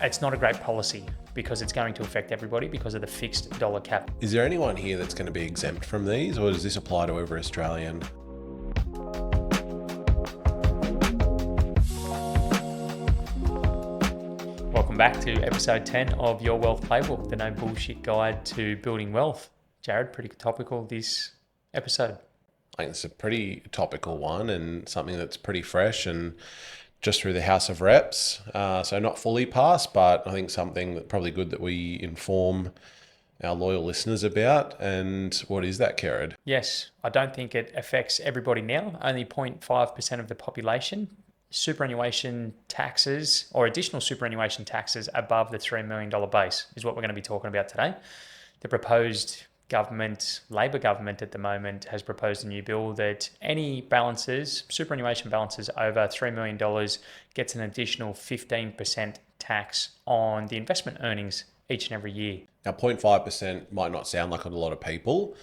It's not a great policy because it's going to affect everybody because of the fixed dollar cap. Is there anyone here that's going to be exempt from these, or does this apply to every Australian? Welcome back to episode 10 of Your Wealth Playbook, the no bullshit guide to building wealth. Jared, pretty topical this episode. I think it's a pretty topical one and something that's pretty fresh and just through the House of Reps. So not fully passed, but I think something that probably good that we inform our loyal listeners about. And what is that, Kerrod? Yes, I don't think it affects everybody now. Only 0.5% of the population. Superannuation taxes or additional superannuation taxes above the $3 million base is what we're going to be talking about today. The proposed government, Labor government at the moment, has proposed a new bill that any balances, superannuation balances over $3 million gets an additional 15% tax on the investment earnings each and every year. Now, 0.5% might not sound like a lot of people,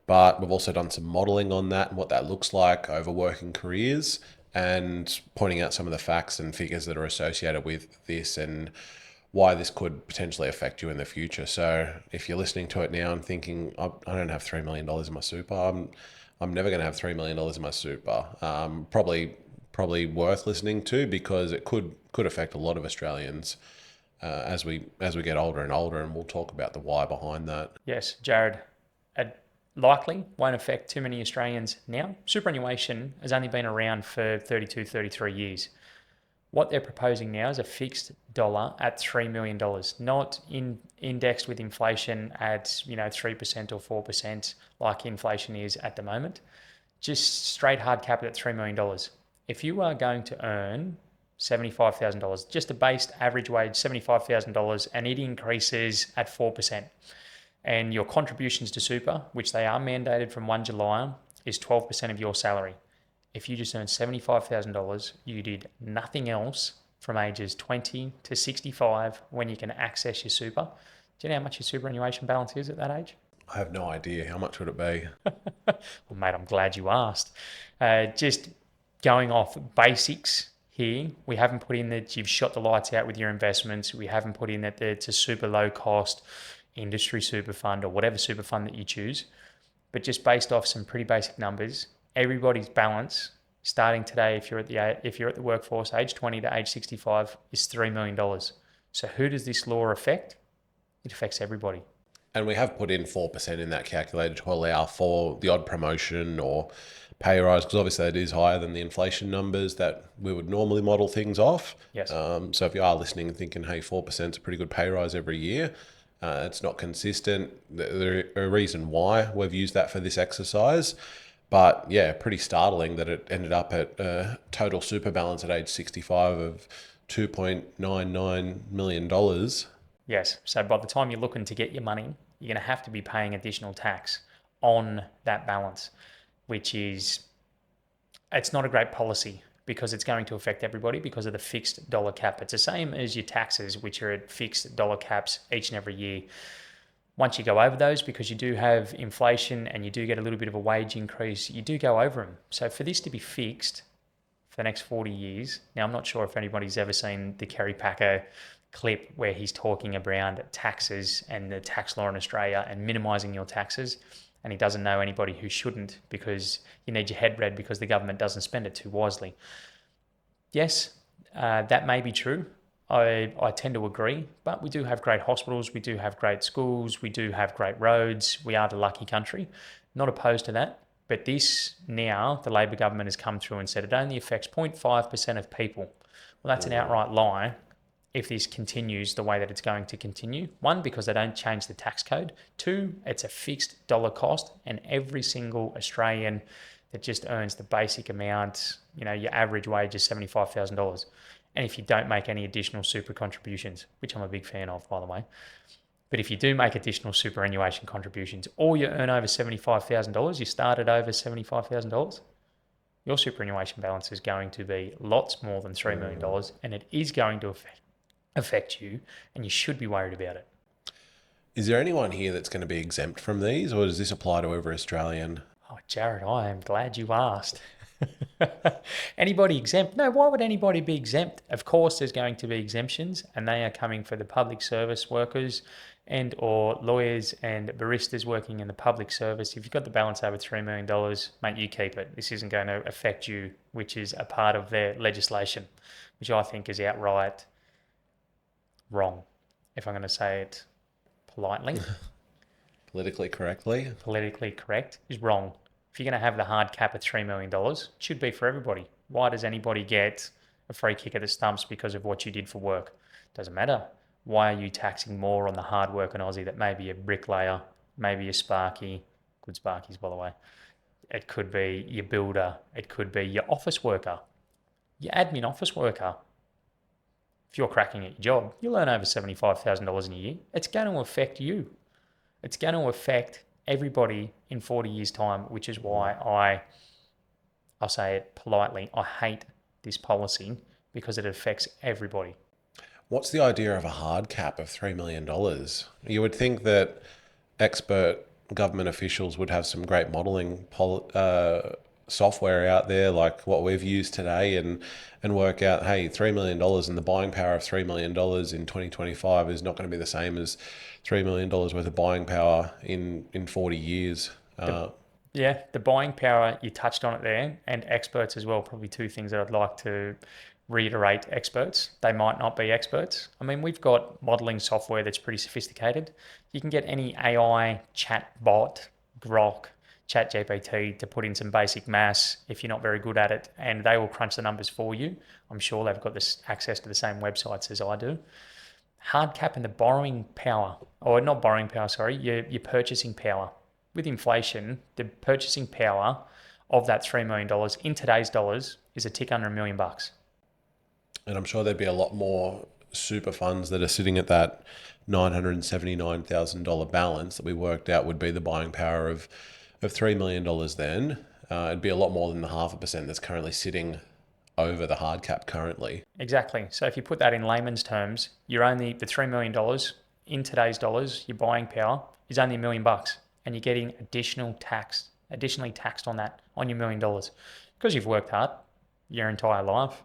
but we've also done some modelling on that and what that looks like over working careers and pointing out some of the facts and figures that are associated with this and why this could potentially affect you in the future. So if you're listening to it now and thinking, I don't have $3 million in my super, I'm never going to have $3 million in my super, probably worth listening to because it could affect a lot of Australians as we get older and older, and we'll talk about the why behind that. Yes, Jared, it likely won't affect too many Australians now. Superannuation has only been around for 32, 33 years. What they're proposing now is a fixed dollar at $3 million, not indexed with inflation at 3% or 4% like inflation is at the moment. Just straight hard cap it at $3 million. If you are going to earn $75,000, just a base average wage, $75,000, and it increases at 4%, and your contributions to super, which they are mandated from 1 July, is 12% of your salary. If you just earned $75,000, you did nothing else from ages 20 to 65 when you can access your super. Do you know how much your superannuation balance is at that age? I have no idea. How much would it be? Well, mate, I'm glad you asked. Just going off basics here, we haven't put in that you've shot the lights out with your investments. We haven't put in that it's a super low cost industry super fund or whatever super fund that you choose. But just based off some pretty basic numbers, everybody's balance starting today, if you're at the workforce, age 20 to age 65, is $3 million. So who does this law affect? It affects everybody. And we have put in 4% in that calculator to allow for the odd promotion or pay rise, because obviously that is higher than the inflation numbers that we would normally model things off. Yes. So if you are listening and thinking, hey, 4% is a pretty good pay rise every year, it's not consistent. There's a reason why we've used that for this exercise. But yeah, pretty startling that it ended up at a total super balance at age 65 of $2.99 million. Yes. So by the time you're looking to get your money, you're going to have to be paying additional tax on that balance, which is, it's not a great policy because it's going to affect everybody because of the fixed dollar cap. It's the same as your taxes, which are at fixed dollar caps each and every year. Once you go over those, because you do have inflation and you do get a little bit of a wage increase, you do go over them. So for this to be fixed for the next 40 years, now I'm not sure if anybody's ever seen the Kerry Packer clip where he's talking around taxes and the tax law in Australia and minimising your taxes. And he doesn't know anybody who shouldn't because you need your head read because the government doesn't spend it too wisely. Yes, that may be true. I tend to agree, but we do have great hospitals, we do have great schools, we do have great roads. We are the lucky country. Not opposed to that. But this now, the Labor government has come through and said it only affects 0.5% of people. Well, that's an outright lie if this continues the way that it's going to continue. One, because they don't change the tax code. Two, it's a fixed dollar cost, and every single Australian that just earns the basic amount, your average wage is $75,000. And if you don't make any additional super contributions, which I'm a big fan of, by the way, but if you do make additional superannuation contributions or you earn over $75,000, you start at over $75,000, your superannuation balance is going to be lots more than $3 million, and it is going to affect you, and you should be worried about it. Is there anyone here that's going to be exempt from these, or does this apply to every Australian? Oh, Jared, I am glad you asked. Anybody exempt? No, why would anybody be exempt? Of course, there's going to be exemptions, and they are coming for the public service workers and or lawyers and baristas working in the public service. If you've got the balance over $3 million, mate, you keep it. This isn't going to affect you, which is a part of their legislation, which I think is outright wrong, if I'm going to say it politely. Politically correctly. Politically correct is wrong. If you're going to have the hard cap at $3 million, it should be for everybody. Why does anybody get a free kick at the stumps because of what you did for work? Doesn't matter. Why are you taxing more on the hard working Aussie that may be a bricklayer, maybe a sparky, good sparkies by the way. It could be your builder. It could be your office worker, your admin office worker. If you're cracking at your job, you'll earn over $75,000 in a year. It's going to affect you. It's going to affect everybody in 40 years' time, which is why I'll say it politely, I hate this policy because it affects everybody. What's the idea of a hard cap of $3 million? You would think that expert government officials would have some great modelling software out there like what we've used today and work out, hey, $3 million and the buying power of $3 million in 2025 is not going to be the same as $3 million worth of buying power in 40 years. The buying power, you touched on it there, and experts as well, probably two things that I'd like to reiterate. Experts, they might not be experts. I mean, we've got modeling software that's pretty sophisticated. You can get any AI chat bot, Grok, Chat GPT to put in some basic maths if you're not very good at it, and they will crunch the numbers for you. I'm sure they've got this access to the same websites as I do. Hard cap and the borrowing power, or not borrowing power, sorry, your purchasing power. With inflation, the purchasing power of that $3 million in today's dollars is a tick under $1 million. And I'm sure there'd be a lot more super funds that are sitting at that $979,000 balance that we worked out would be the buying power of $3 million then. It'd be a lot more than the 0.5% that's currently sitting over the hard cap currently. Exactly. So if you put that in layman's terms, you're only the $3 million in today's dollars, your buying power is only $1 million, and you're getting additionally taxed on that, on your $1 million, because you've worked hard your entire life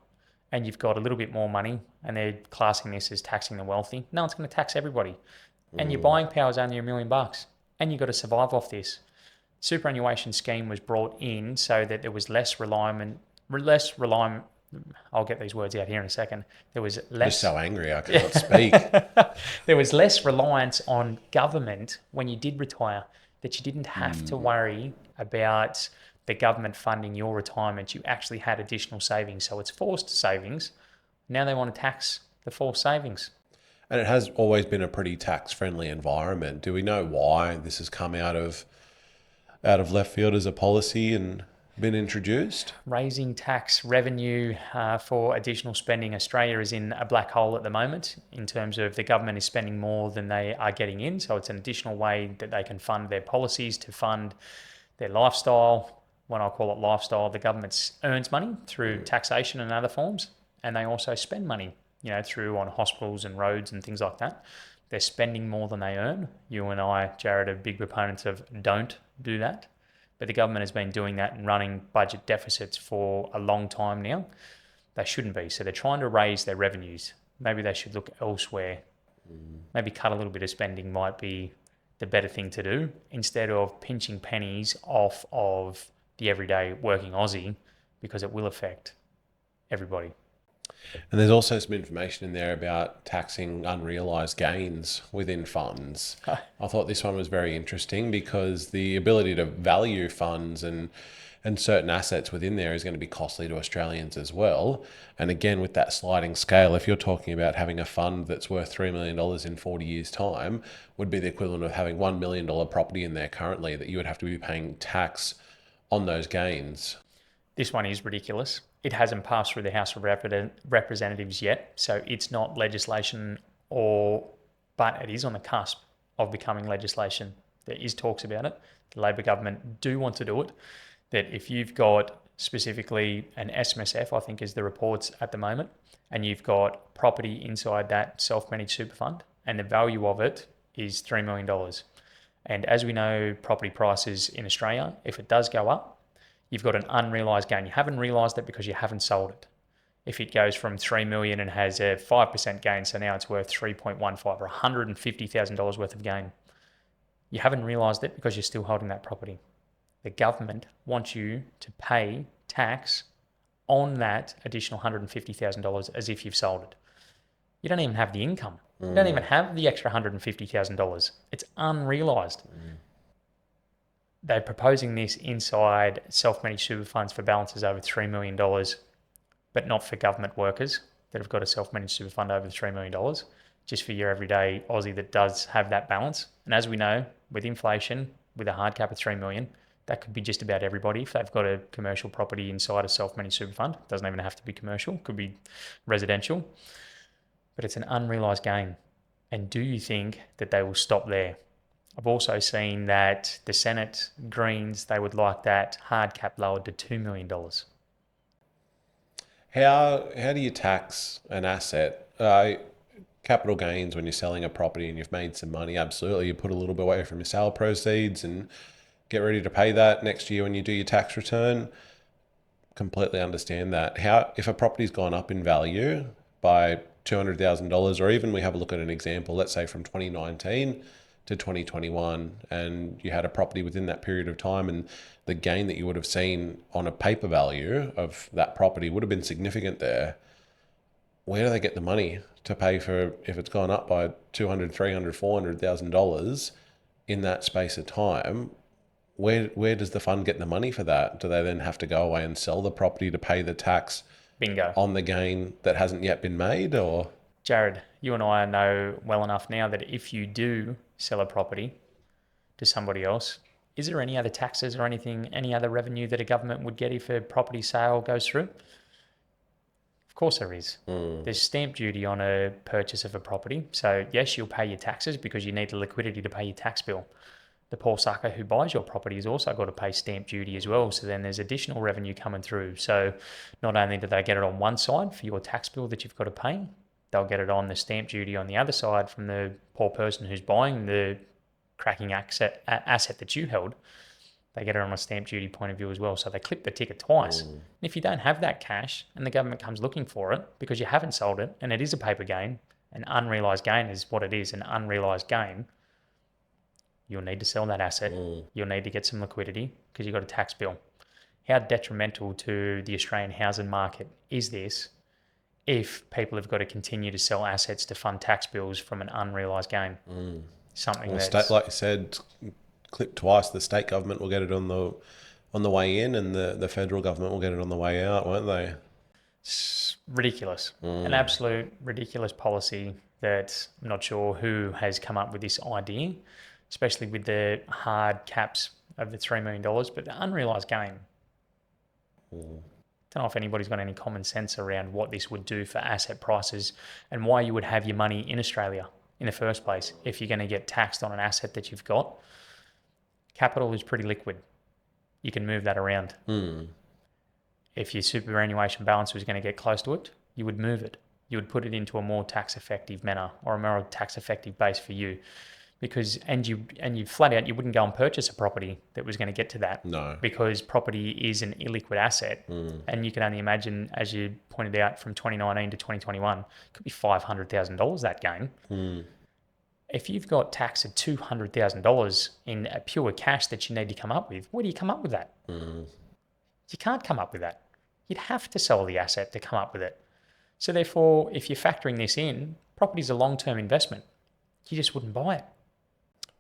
and you've got a little bit more money, and they're classing this as taxing the wealthy. No, it's going to tax everybody. And your buying power is only $1 million, and you've got to survive off this. Superannuation scheme was brought in so that there was less reliance. I'll get these words out here in a second. There was less. You're so angry, I cannot speak. There was less reliance on government when you did retire, that you didn't have to worry about the government funding your retirement. You actually had additional savings. So it's forced savings. Now they want to tax the forced savings. And it has always been a pretty tax-friendly environment. Do we know why this has come out of left field as a policy and been introduced? Raising tax revenue for additional spending. Australia is in a black hole at the moment in terms of the government is spending more than they are getting in. So it's an additional way that they can fund their policies, to fund their lifestyle. When I call it lifestyle, the government earns money through taxation and other forms, and they also spend money, through on hospitals and roads and things like that. They're spending more than they earn. You and I, Jared, are big proponents of don't do that. But the government has been doing that and running budget deficits for a long time now. They shouldn't be. So they're trying to raise their revenues. Maybe they should look elsewhere. Maybe cut a little bit of spending might be the better thing to do, instead of pinching pennies off of the everyday working Aussie, because it will affect everybody. And there's also some information in there about taxing unrealized gains within funds. I thought this one was very interesting because the ability to value funds and certain assets within there is going to be costly to Australians as well. And again, with that sliding scale, if you're talking about having a fund that's worth $3 million in 40 years' time, would be the equivalent of having $1 million property in there currently that you would have to be paying tax on those gains. This one is ridiculous. It hasn't passed through the House of Representatives yet, so it's not legislation, but it is on the cusp of becoming legislation. There is talks about it. The Labor government do want to do it. That if you've got specifically an SMSF, I think is the reports at the moment, and you've got property inside that self-managed super fund, and the value of it is $3 million. And as we know, property prices in Australia, if it does go up, you've got an unrealised gain. You haven't realised it because you haven't sold it. If it goes from 3 million and has a 5% gain, so now it's worth 3.15 or $150,000 worth of gain. You haven't realised it because you're still holding that property. The government wants you to pay tax on that additional $150,000 as if you've sold it. You don't even have the income. You don't even have the extra $150,000. It's unrealised. They're proposing this inside self-managed super funds for balances over $3 million, but not for government workers that have got a self-managed super fund over $3 million, just for your everyday Aussie that does have that balance. And as we know, with inflation, with a hard cap of 3 million, that could be just about everybody if they've got a commercial property inside a self-managed super fund. It doesn't even have to be commercial, it could be residential. But it's an unrealised gain. And do you think that they will stop there? I've also seen that the Senate Greens, they would like that hard cap lowered to $2 million. How do you tax an asset? Capital gains when you're selling a property and you've made some money, absolutely. You put a little bit away from your sale proceeds and get ready to pay that next year when you do your tax return. Completely understand that. If a property's gone up in value by $200,000, or even we have a look at an example, let's say from 2019 to 2021, and you had a property within that period of time, and the gain that you would have seen on a paper value of that property would have been significant there. Where do they get the money to pay for if it's gone up by $200,000, $300,000, $400,000 in that space of time? Where does the fund get the money for that? Do they then have to go away and sell the property to pay the tax Bingo. on the gain that hasn't yet been made? Or Jared, you and I know well enough now that if you do sell a property to somebody else, is there any other taxes or anything, any other revenue that a government would get if a property sale goes through? Of course there is. There's stamp duty on a purchase of a property. So yes, you'll pay your taxes because you need the liquidity to pay your tax bill. The poor sucker who buys your property has also got to pay stamp duty as well. So then there's additional revenue coming through. So not only do they get it on one side for your tax bill that you've got to pay, they'll get it on the stamp duty on the other side from the poor person who's buying the cracking asset that you held. They get it on a stamp duty point of view as well. So they clip the ticket twice. And if you don't have that cash and the government comes looking for it because you haven't sold it and it is a paper gain, an unrealised gain is what it is, an unrealised gain, you'll need to sell that asset. You'll need to get some liquidity because you've got a tax bill. How detrimental to the Australian housing market is this if people have got to continue to sell assets to fund tax bills from an unrealised gain? Something that's... like you said, clip twice. The state government will get it on the way in, and the federal government will get it on the way out, won't they? It's ridiculous. An absolute ridiculous policy that I'm not sure who has come up with this idea, especially with the hard caps of the $3 million, but the unrealised gain. Don't know if anybody's got any common sense around what this would do for asset prices and why you would have your money in Australia in the first place if you're going to get taxed on an asset that you've got. Capital is pretty liquid. You can move that around. If your superannuation balance was going to get close to it, you would move it. You would put it into a more tax-effective manner or a more tax-effective base for you. Because you flat out, you wouldn't go and purchase a property that was going to get to that. No. Because property is an illiquid asset. And you can only imagine, as you pointed out, from 2019 to 2021, it could be $500,000 that gain. If you've got tax of $200,000 in a pure cash that you need to come up with, where do you come up with that? You can't come up with that. You'd have to sell the asset to come up with it. So therefore, if you're factoring this in, property is a long-term investment. You just wouldn't buy it.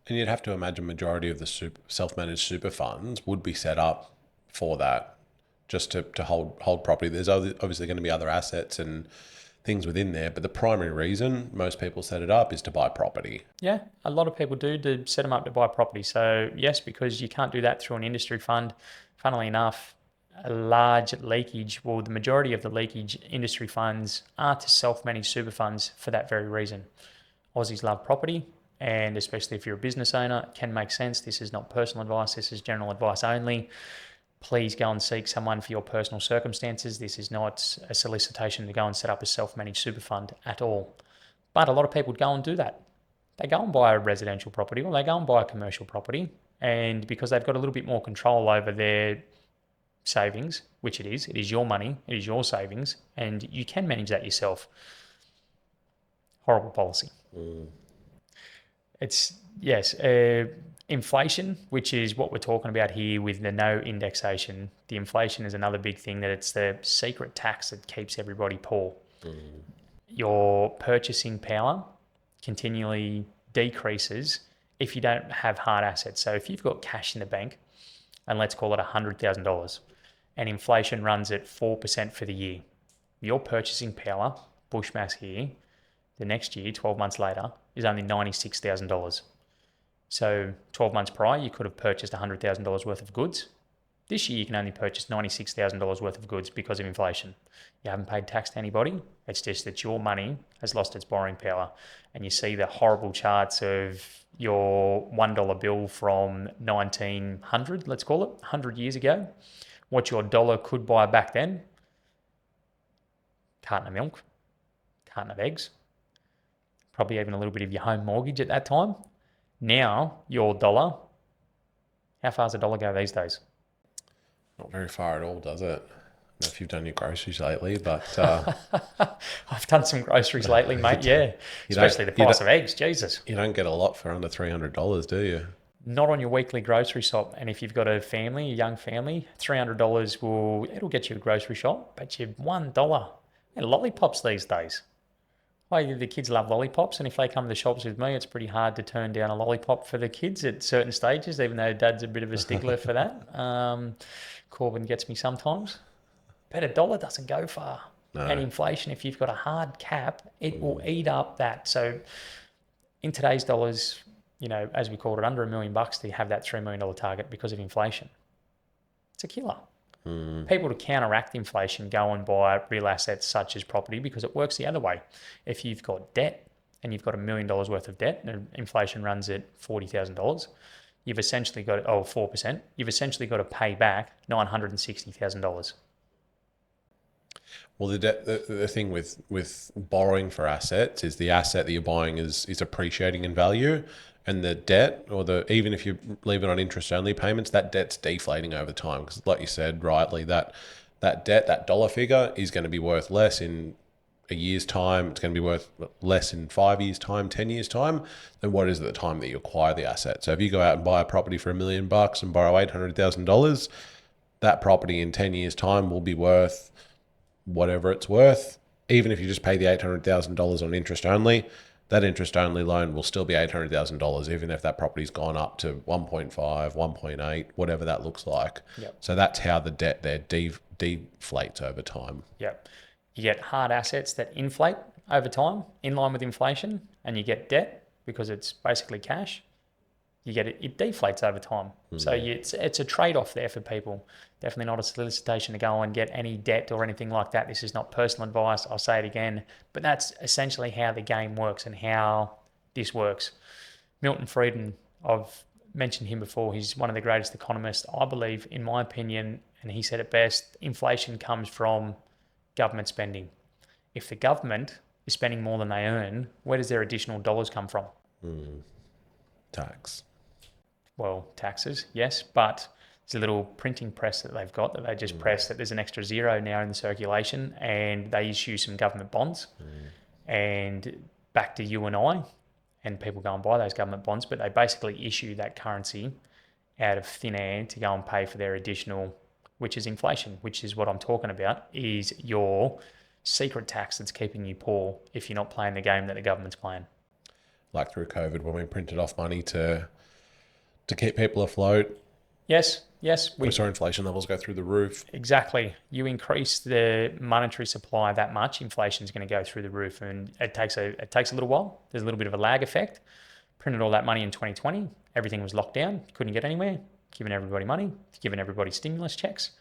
And you'd have to imagine majority of the self-managed super funds would be set up for that, just to hold property. There's obviously going to be other assets and things within there, but the primary reason most people set it up is to buy property. Yeah, a lot of people do to set them up to buy property. So yes, because you can't do that through an industry fund. Funnily enough, a large leakage, well, the majority of the leakage industry funds are to self-managed super funds for that very reason. Aussies love property, and especially if you're a business owner, it can make sense. This is not personal advice. This is general advice only. Please go and seek someone for your personal circumstances. This is not a solicitation to go and set up a self-managed super fund at all. But a lot of people go and do that. They go and buy a residential property or they go and buy a commercial property. And because they've got a little bit more control over their savings, which it is your money, it is your savings, and you can manage that yourself. Horrible policy. It's, yes, inflation, which is what we're talking about here with the no indexation. The inflation is another big thing, that it's the secret tax that keeps everybody poor. Your purchasing power continually decreases if you don't have hard assets. So if you've got cash in the bank, and let's call it $100,000, and inflation runs at 4% for the year, your purchasing power, bushmass here, the next year, 12 months later, is only $96,000. So 12 months prior, you could have purchased $100,000 worth of goods. This year, you can only purchase $96,000 worth of goods because of inflation. You haven't paid tax to anybody. It's just that your money has lost its borrowing power. And you see the horrible charts of your $1 bill from 1900, let's call it, 100 years ago. What your dollar could buy back then: carton of milk, carton of eggs, probably even a little bit of your home mortgage at that time. Now, your dollar, how far does a dollar go these days? Not very far at all, does it? I don't know if you've done your groceries lately, but I've done some groceries lately, mate, yeah. Especially the price of eggs, Jesus. you don't get a lot for under $300, do you? Not on your weekly grocery shop. And if you've got a family, a young family, $300 it'll get you a grocery shop, but you $1. And lollipops these days. Well, the kids love lollipops, and if they come to the shops with me, it's pretty hard to turn down a lollipop for the kids at certain stages, even though Dad's a bit of a stickler for that. Corbin gets me sometimes. But $1 doesn't go far. No. And inflation, if you've got a hard cap, it will eat up that. So in today's dollars, as we called it, under $1 million to have that $3 million target because of inflation. It's a killer. People, to counteract inflation, go and buy real assets such as property, because it works the other way. If you've got debt and you've got $1 million worth of debt and inflation runs at $40,000, you've essentially got 4%. You've essentially got to pay back $960,000. Well, the thing with borrowing for assets is the asset that you're buying is appreciating in value, and the debt, or even if you leave it on interest only payments, that debt's deflating over time. Because like you said rightly, that debt, that dollar figure, is going to be worth less in a year's time. It's going to be worth less in 5 years' time, 10 years' time than what it is at the time that you acquire the asset. So if you go out and buy a property for $1 million and borrow $800,000, that property in 10 years' time will be worth whatever it's worth. Even if you just pay the $800,000 on interest only, that interest only loan will still be $800,000, even if that property's gone up to 1.5, 1.8, whatever that looks like. Yep. So that's how the debt there deflates over time. Yep. You get hard assets that inflate over time in line with inflation, and you get debt because it's basically cash. You get it deflates over time. So it's a trade-off there for people. Definitely not a solicitation to go and get any debt or anything like that. This is not personal advice. I'll say it again. But that's essentially how the game works and how this works. Milton Friedman, I've mentioned him before. He's one of the greatest economists, I believe, in my opinion, and he said it best: inflation comes from government spending. If the government is spending more than they earn, where does their additional dollars come from? Tax. Well, taxes, yes, but it's a little printing press that they've got that they just press that there's an extra zero now in the circulation, and they issue some government bonds and back to you and I, and people go and buy those government bonds, but they basically issue that currency out of thin air to go and pay for their additional, which is inflation, which is what I'm talking about, is your secret tax that's keeping you poor if you're not playing the game that the government's playing. Like through COVID, when we printed off money to keep people afloat. Yes. We saw inflation levels go through the roof. Exactly. You increase the monetary supply that much, inflation's going to go through the roof, and it takes a little while. There's a little bit of a lag effect. Printed all that money in 2020. Everything was locked down. Couldn't get anywhere. Giving everybody money. Giving everybody stimulus checks.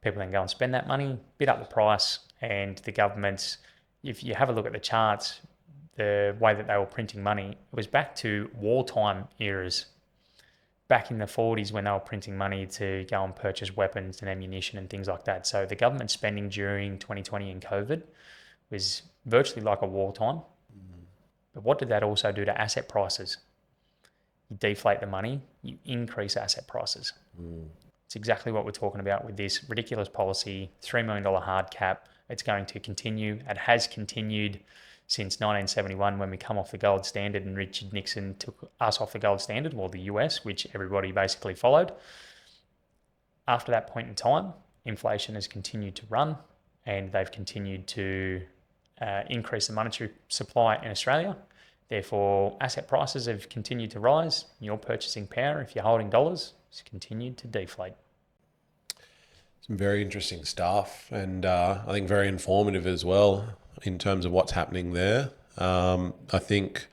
People then go and spend that money, bid up the price, and the governments, if you have a look at the charts, the way that they were printing money, it was back to wartime eras. Back in the 40s when they were printing money to go and purchase weapons and ammunition and things like that. So the government spending during 2020 and COVID was virtually like a wartime. But what did that also do to asset prices? You deflate the money, you increase asset prices. It's exactly what we're talking about with this ridiculous policy, $3 million hard cap. It's going to continue. It has continued since 1971 when we come off the gold standard and Richard Nixon took us off the gold standard, well, the US, which everybody basically followed. After that point in time, inflation has continued to run and they've continued to increase the monetary supply in Australia. Therefore, asset prices have continued to rise. Your purchasing power, if you're holding dollars, has continued to deflate. Some very interesting stuff, and I think very informative as well in terms of what's happening there. I think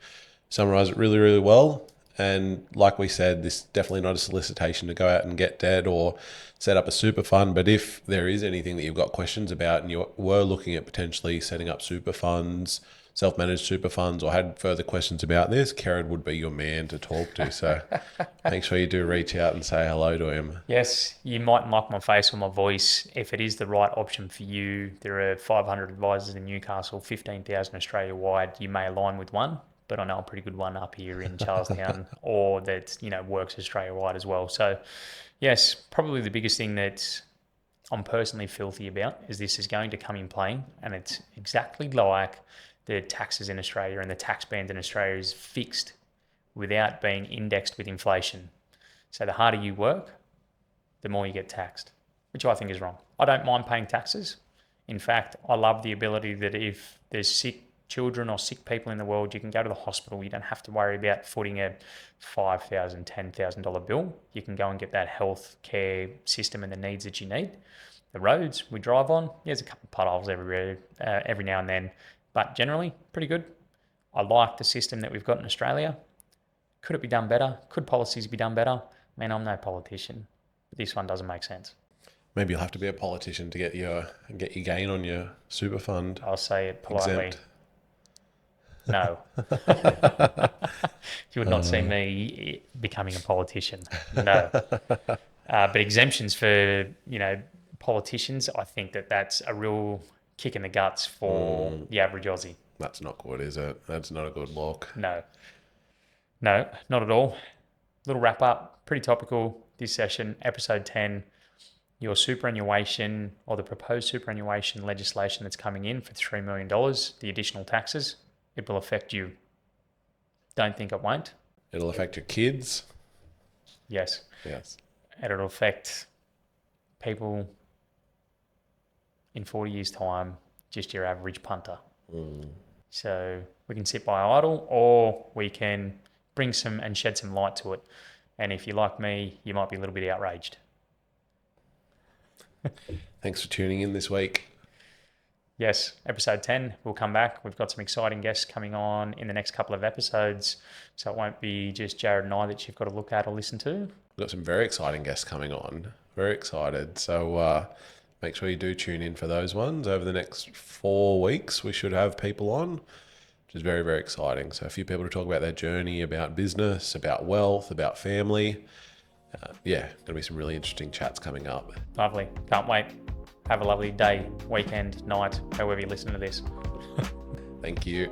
summarize it really, really well. And like we said, this is definitely not a solicitation to go out and get debt or set up a super fund. But if there is anything that you've got questions about and you were looking at potentially setting up super funds, self-managed super funds, or had further questions about this, Kerrod would be your man to talk to. So make sure you do reach out and say hello to him. Yes, you mightn't like my face or my voice. If it is the right option for you, there are 500 advisors in Newcastle, 15,000 Australia-wide. You may align with one, but I know a pretty good one up here in Charlestown or that, works Australia-wide as well. So yes, probably the biggest thing that I'm personally filthy about is this is going to come in play, and it's exactly like the taxes in Australia and the tax band in Australia is fixed without being indexed with inflation. So the harder you work, the more you get taxed, which I think is wrong. I don't mind paying taxes. In fact, I love the ability that if there's sick children or sick people in the world, you can go to the hospital. You don't have to worry about footing a $5,000, $10,000 bill. You can go and get that health care system and the needs that you need. The roads we drive on, there's a couple of potholes every now and then, but generally pretty good. I like the system that we've got in Australia. Could it be done better? Could policies be done better? Man, I'm no politician, but this one doesn't make sense. Maybe you'll have to be a politician to get your gain on your super fund. I'll say it politely. Exempt. No. You would not see me becoming a politician. No. But exemptions for, politicians, I think that's a real kick in the guts for the average Aussie. That's not good, is it? That's not a good look. No, not at all. Little wrap up, pretty topical this session, episode 10. Your superannuation or the proposed superannuation legislation that's coming in for $3 million, the additional taxes, it will affect you. Don't think it won't. It'll affect your kids. Yes. Yes. And it'll affect people in 40 years' time, just your average punter. So we can sit by idle, or we can bring some and shed some light to it. And if you're like me, you might be a little bit outraged. Thanks for tuning in this week. Yes, episode 10, we'll come back. We've got some exciting guests coming on in the next couple of episodes. So it won't be just Jared and I that you've got to look at or listen to. We've got some very exciting guests coming on. Very excited. So make sure you do tune in for those ones. Over the next 4 weeks, we should have people on, which is very, very exciting. So a few people to talk about their journey, about business, about wealth, about family. Going to be some really interesting chats coming up. Lovely. Can't wait. Have a lovely day, weekend, night, however you listen to this. Thank you.